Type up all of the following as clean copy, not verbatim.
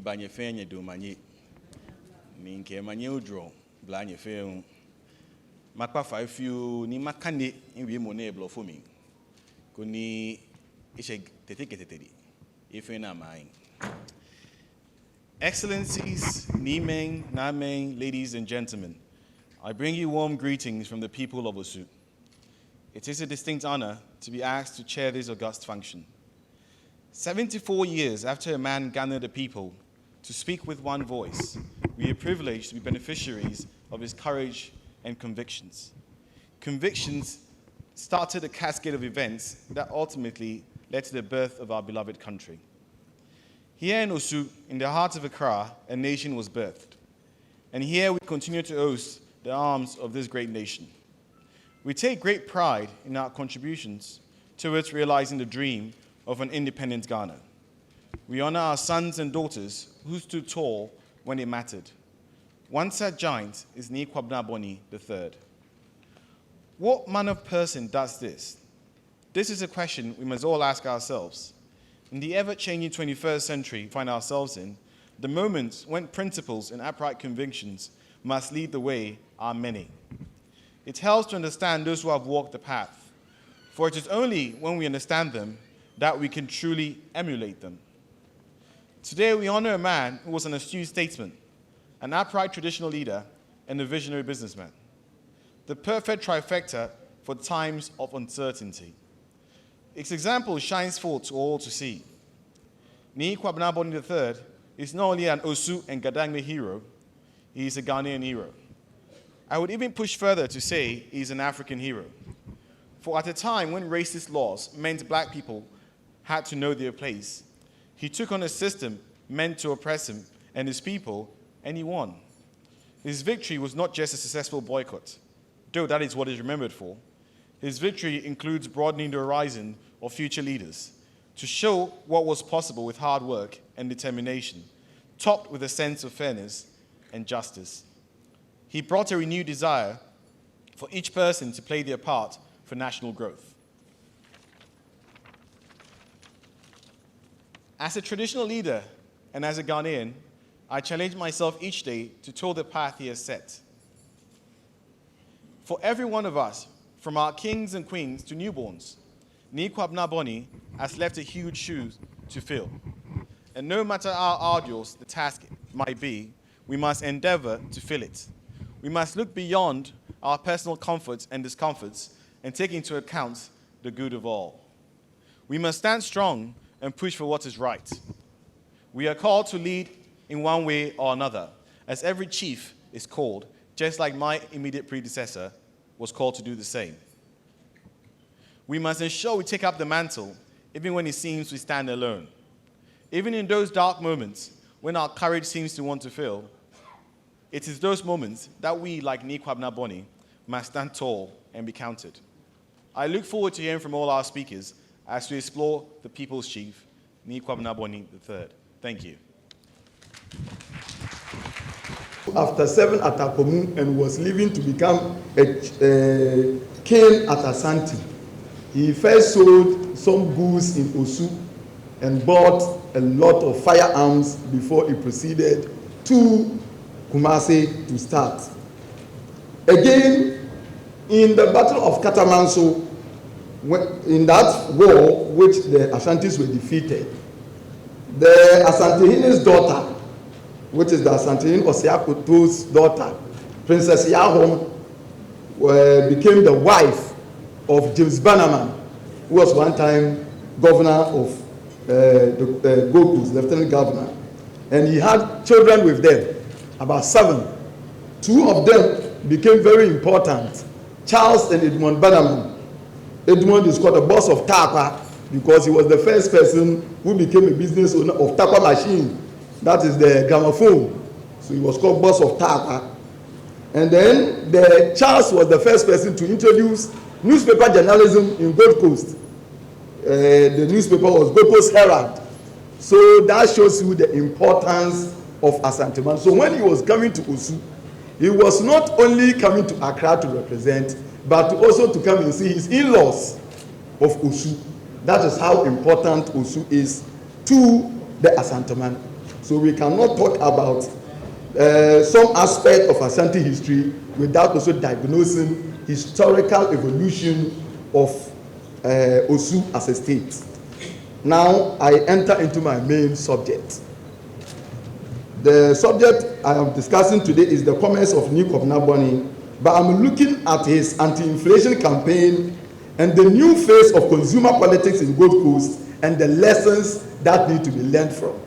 Banye fenye do manye ninke manye udro blanye fe makpa fa fiu ni makane inwi mo na eblo fo mi ko ni ishe teteketetedi ife na mai. Excellencies, Nimen, Namen, ladies and gentlemen, I bring you warm greetings from the people of Osu. It is a distinct honor to be asked to chair this august function. 74 years after a man gathered the people to speak with one voice, we are privileged to be beneficiaries of his courage and convictions. Convictions started a cascade of events that ultimately led to the birth of our beloved country. Here in Osu, in the heart of Accra, a nation was birthed. And here we continue to host the arms of this great nation. We take great pride in our contributions towards realizing the dream of an independent Ghana. We honor our sons and daughters who stood tall when it mattered. One such giant is Kwabena III. What manner of person does this? This is a question we must all ask ourselves. In the ever-changing 21st century we find ourselves in, the moments when principles and upright convictions must lead the way are many. It helps to understand those who have walked the path, for it is only when we understand them that we can truly emulate them. Today we honor a man who was an astute statesman, an upright traditional leader, and a visionary businessman. The perfect trifecta for times of uncertainty. Its example shines forth to all to see. Kwabena III is not only an Osu and Gadangme hero, he is a Ghanaian hero. I would even push further to say he is an African hero. For at a time when racist laws meant black people had to know their place, he took on a system meant to oppress him and his people, and he won. His victory was not just a successful boycott, though that is what is remembered for. His victory includes broadening the horizon of future leaders to show what was possible with hard work and determination, topped with a sense of fairness and justice. He brought a renewed desire for each person to play their part for national growth. As a traditional leader and as a Ghanaian, I challenge myself each day to toe the path he has set. For every one of us, from our kings and queens to newborns, Kwabena has left a huge shoe to fill. And no matter how arduous the task might be, we must endeavor to fill it. We must look beyond our personal comforts and discomforts and take into account the good of all. We must stand strong and push for what is right. We are called to lead in one way or another, as every chief is called, just like my immediate predecessor was called to do the same. We must ensure we take up the mantle, even when it seems we stand alone. Even in those dark moments when our courage seems to want to fail, it is those moments that we, like Kwabena, must stand tall and be counted. I look forward to hearing from all our speakers as we explore the People's Chief, Kwabena III. Thank you. After serving at Akomu and was leaving to become a king at Asante, he first sold some goods in Osu and bought a lot of firearms before he proceeded to Kumasi to start. Again, in the Battle of Katamanso, in that war which the Ashantis were defeated, The Asantehine's daughter, which is the Asantehene Osiakoto's daughter, Princess Yahom, became the wife of James Bannerman, who was one time governor of the Gold Coast, lieutenant governor. And he had children with them, about 7. 2 of them became very important, Charles and Edmund Bannerman. Edmund is called the boss of Takwa because he was the first person who became a business owner of Takwa machine. That is the gramophone. So he was called boss of Takwa. And then Charles was the first person to introduce newspaper journalism in Gold Coast. The newspaper was Gold Coast Herald. So that shows you the importance of Asante-man. So when he was coming to Osu, he was not only coming to Accra to represent, but also to come and see his in-laws of Osu. That is how important Osu is to the Asante-man. So we cannot talk about some aspect of Asante history without also diagnosing historical evolution of Osu as a state. Now I enter into my main subject. The subject I am discussing today is the comments of New Kwabena Boni, but I'm looking at his anti-inflation campaign and the new phase of consumer politics in Gold Coast and the lessons that need to be learned from.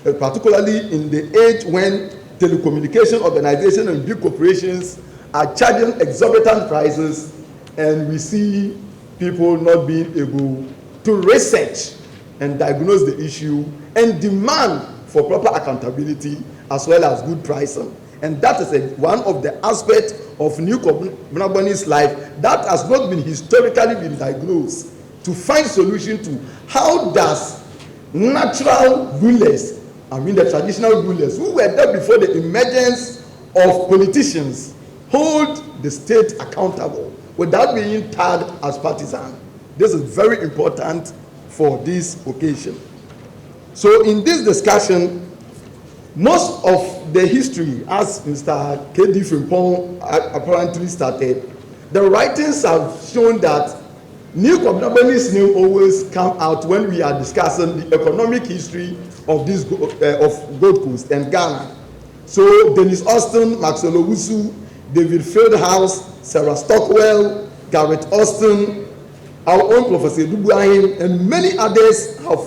Particularly in the age when telecommunication organizations and big corporations are charging exorbitant prices, and we see people not being able to research and diagnose the issue and demand for proper accountability as well as good pricing. And that is one of the aspects of New Kwabena Boni's life that has not been historically been diagnosed, to find solution to how does natural rulers, I mean the traditional rulers who were there before the emergence of politicians, hold the state accountable without being tagged as partisan. This is very important for this occasion. So in this discussion, most of the history, as Mr. K.D. Frimpong apparently started, the writings have shown that New Kwabena Boni's name always come out when we are discussing the economic history of this of Gold Coast and Ghana. So Dennis Austin, Maxwell Owusu, David Fieldhouse, Sarah Stockwell, Garrett Austin, our own Professor Dubuahim, and many others have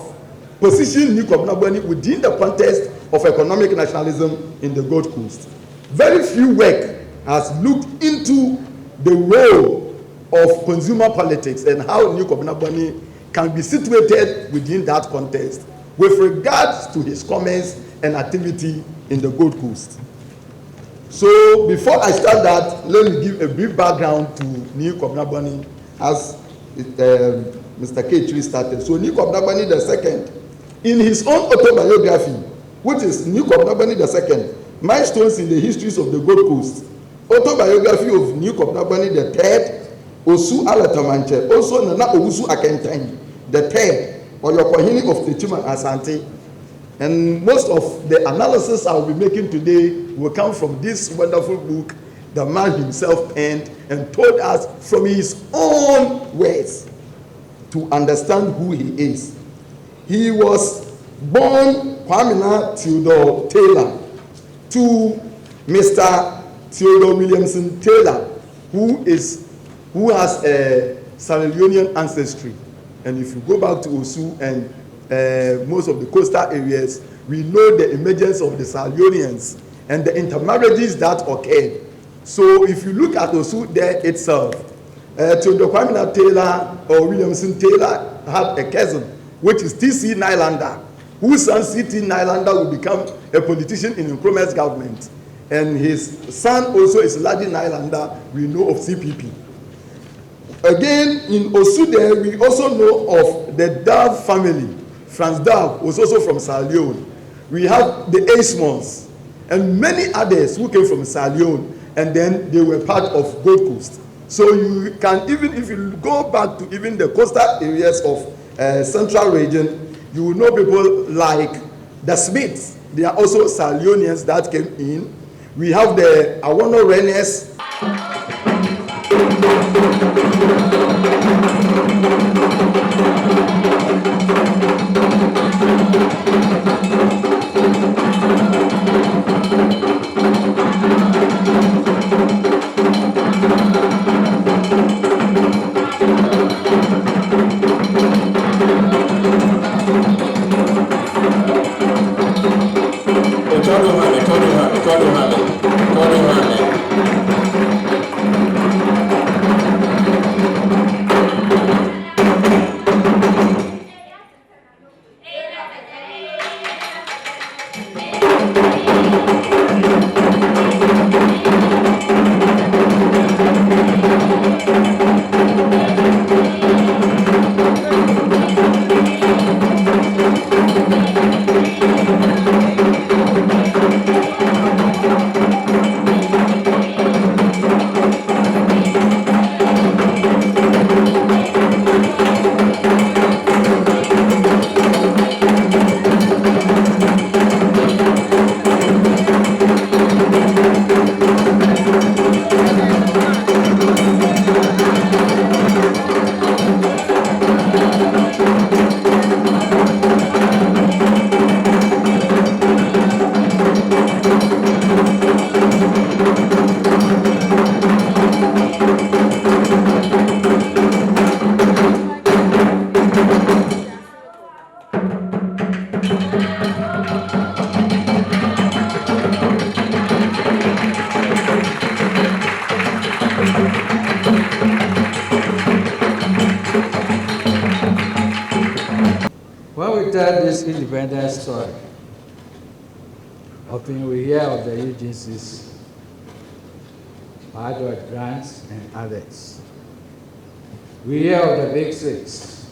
positioned New Kwabena Boni within the context of economic nationalism in the Gold Coast. Very few work has looked into the role of consumer politics and how New Kwabena Boni can be situated within that context with regards to his comments and activity in the Gold Coast. So before I start that, let me give a brief background to New Kwabena Boni as Mr. K. started. So New Kwabena Boni II, in his own autobiography, which is New Kwabena Boni II, Milestones in the Histories of the Gold Coast, autobiography of New Kwabena Boni III, Osu Alatamanche, also Nana Owusu Akentan, the third, or your Kwahini of Teachuma Asante. And most of the analysis I will be making today will come from this wonderful book the man himself penned and told us from his own words to understand who he is. He was born Kwabena Theodore Taylor to Mr. Theodore Williamson Taylor, who has a Sierra Leonean ancestry. And if you go back to Osu and most of the coastal areas, we know the emergence of the Sierra Leoneans and the intermarriages that occurred. So if you look at Osu there itself, Theodore Kwabena Taylor or Williamson Taylor had a cousin, which is T.C. Nylander, whose son C.T. Nylander will become a politician in Nkrumah's government. And his son also is Ladi Nylander, we know of CPP. Again, in Osu there, we also know of the Dove family. Franz Dove was also from Sierra Leone. We have the Aismons and many others who came from Sierra Leone, and then they were part of Gold Coast. So you can, even if you go back to even the coastal areas of central region, you will know people like the Smiths. They are also Sierra Leoneans that came in. We have the Awono Renes. When we tell this independence story, often we hear of the agencies, Edward Grants and others. We hear of the Big Six.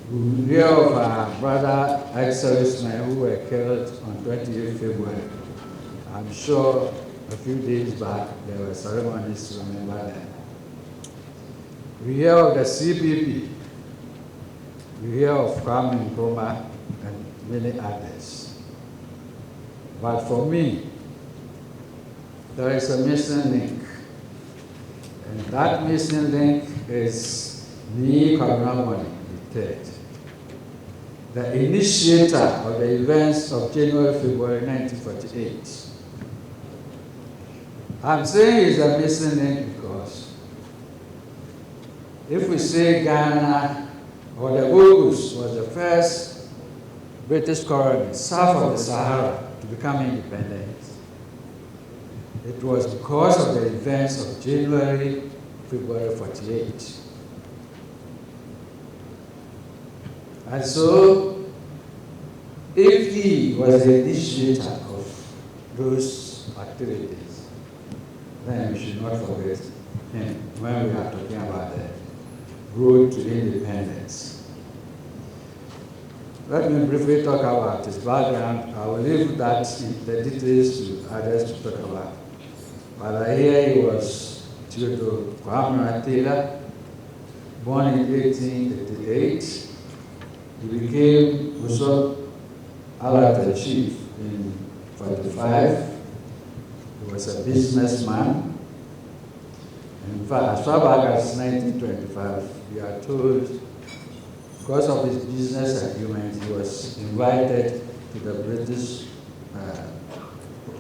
We hear of our brother ex-servicemen who were killed on 28 February. I'm sure a few days back there were ceremonies to remember them. We hear of the CPP. We hear of Kwabena Nkrumah and many others. But for me, there is a missing link. And that missing link is me, Kwabena, the third. The initiator of the events of January, February 1948. I'm saying it's a missing link because if we say Ghana or the Ogus was the first British colony south of the Sahara to become independent, it was because of the events of January, February 48. And so, if he was the initiator of those activities, then we should not forget him when we are talking about the road to independence. Let me briefly talk about his background. I will leave that in the details to others to talk about. But here he was Theodore Kwabena Taylor, born in 1888. He became Bishop Alata Chief in 1945. He was a businessman. In fact, as far back as 1925, we are told because of his business acumen, he was invited to the British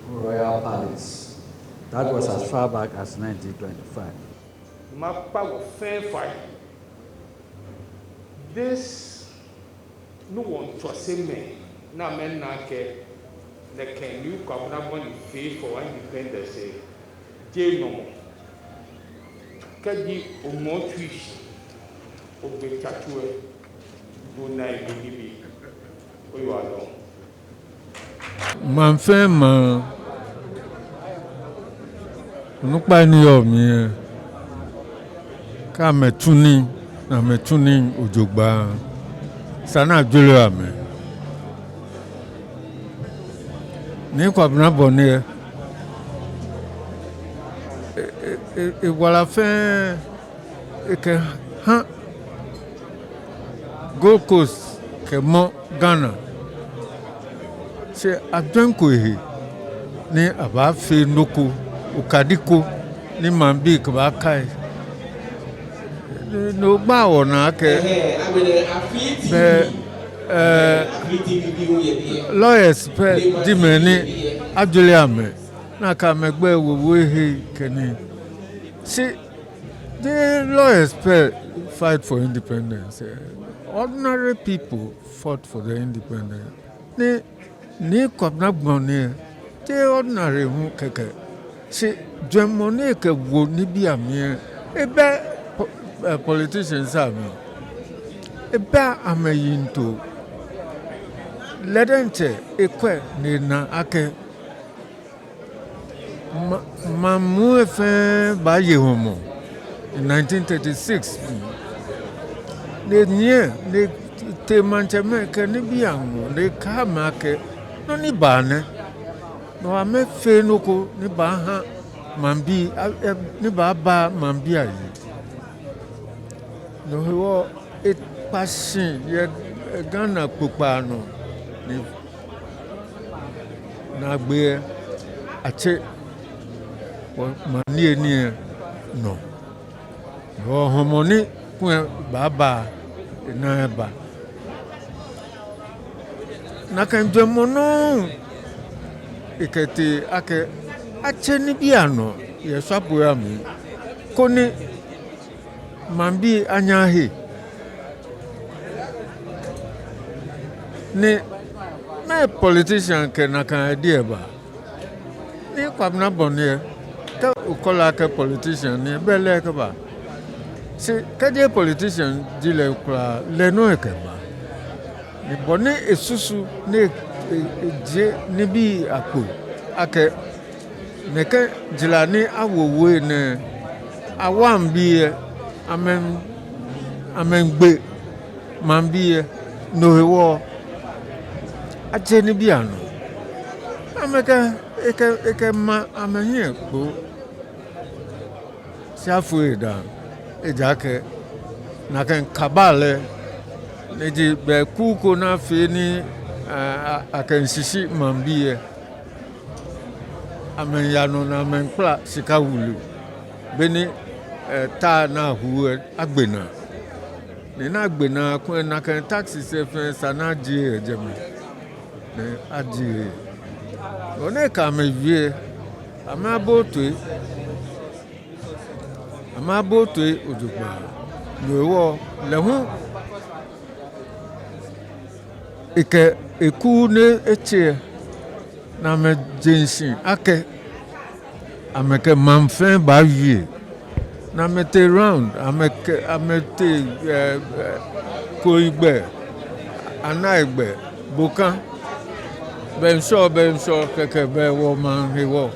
Royal Palace. That was as far back as 1925. This no one trust me. Now men nake the can you Kwabena money pay for independence. Jay no more. Kadi omo twish obe chatue go na ibibi oyo along. Manfema nukpa ni yo mi ka metuni na metuni ojogba sana jole ame ni Kwabena boni e wala fin e ke ha Gold Coast ke mo Ghana se adwenko ehe ni aba fe noko ukadiko ni mambi ke ba kai no gba wona ke be lawyers pe di meni ajole ame na ka megbe wo ehe keni see the lawyers fight for independence. Ordinary people fought for their independence. ni Kwabena gbɔne te ordinary hu kɛkɛ se dwemone ke wo ni bi amie ebe politicians ami ebe amayinto ledente ekwe ne na ake mamu efe ba yehomo in 1936 ne nye ne te mancheme ke ni bi anwo ne ka ma ke no ni ba ne no ame fe no ko ni ba ha mambi ni ba mambi ayi no wo it passion ye Ghana popa no ni na gbe ache mani ni no no homoni ku ba na ba na kan dwemono ikete ake ache ni biano ye swapo ya mi koni mambi anyahe ni na politician ke na kan idea ba ni Kwabena bonne ka ukola ke politician ni bele ke ba si ka je politician dile kula le no ke ba ni bonne esusu ni je ni bi akpo ake neke jilani awowe ne awambi amen gbe mambi no hewo aje ni bi ano ameka eke ma amenye gbo siafu eda ejake na kan kabale neji be kuko na fe ni akansisi mambi amen yano na amen kla sika wulu beni ta na huwe agbena ni na agbena ko na kan taxi se fe sana ji ejema ne aji one ka me vie ama boto ojugba lowo lehu ike eku ne eche na me jensin ake ameke mamfen ba vie na me te round amete ko igbe ana igbe bokan ben so keke be wo man hewo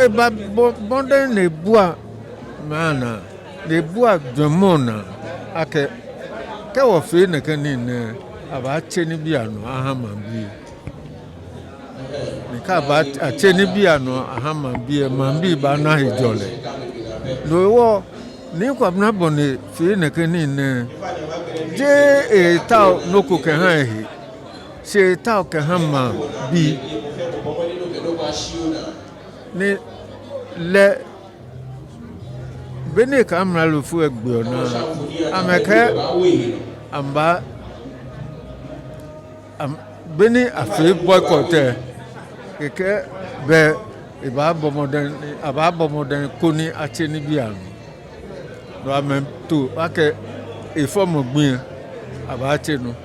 eba bonde ne bua mana ne bua demona ake ke wo fe ne kanine aba cheni bia no ahama bi ni ka ba cheni bia no ahama bi mambi ba na hejole lo wo ni Kwabena bonne fe ne kanine je e ta no ko ke han ehi se ta ke hama bi ni le bene ka amra lo fu egbe ona ameke amba bene afi boycott keke be aba bomoden koni acheni bia no amem to ake e form ogbin aba achenu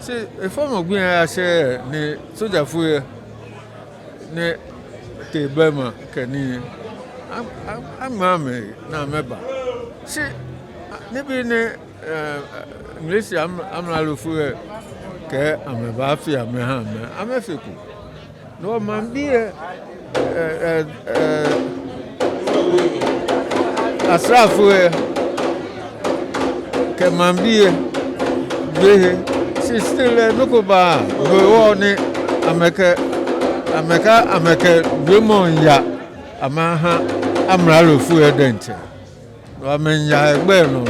se e form ogbin a se ni soja fu ne ke bema kani amame na meba si nibi ne English amalo fu ke ameba fi ameha me amefeku no mambi asrafu ke mambi behe si still no ko ba no ni ameke demon ya amaha amralo fu edente wa menya egbe no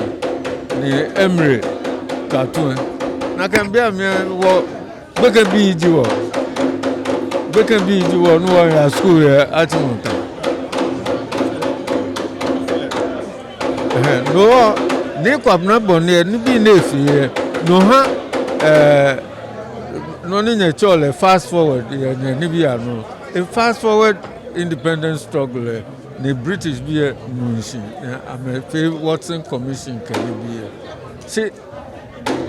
ni emre katun na kan bia me wo beke bi ji wo no ya school ya atimunta no ni Kwabena bonne ni bi na efie no ha no ni chole fast forward ni bi ano a fast forward independent struggle the British be munshi I'm a Watson Commission can be see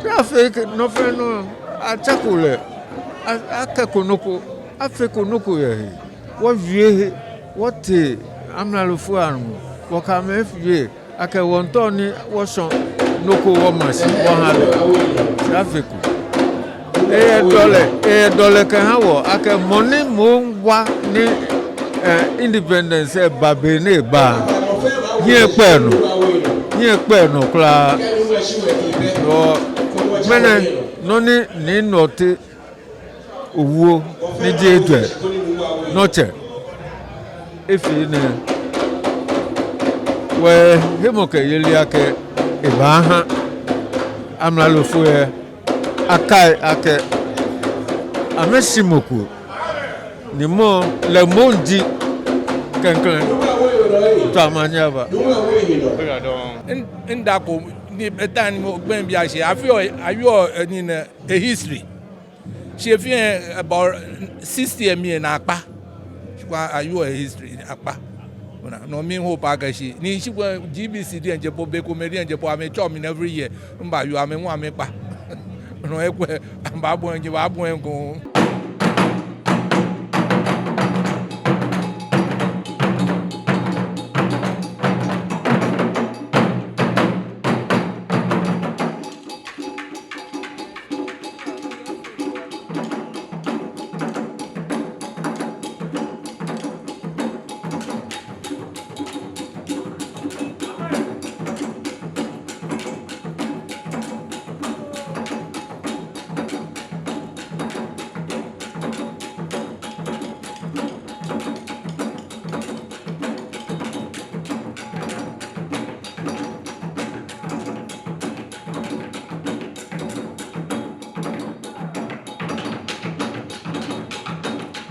traffic no friend no achakule akakonoko afekonoko ye wo vie wo te amlalufu anu wo kame vie ake wonto ni wo son noko wo masi wo hale afeku dole kan hawo ake money mo wa ni independence ba bene ba ye pe no kla no mene no ni note owo ni je edu no che ifi ne we hemoke yeli ake ibaha amlalufu e akai ake amesimoku ni mo le mondi kankan tamanyaba ndako ni etan mo gben bi ase ayo ni na a history she fi about 60 years na apa kwa ayo a history apa no me hope agashi ni shi kwa GBC di enje po be comedy enje po ame chom in every year mba you ame hu ame pa no ekwe mba bo enje ba bo enko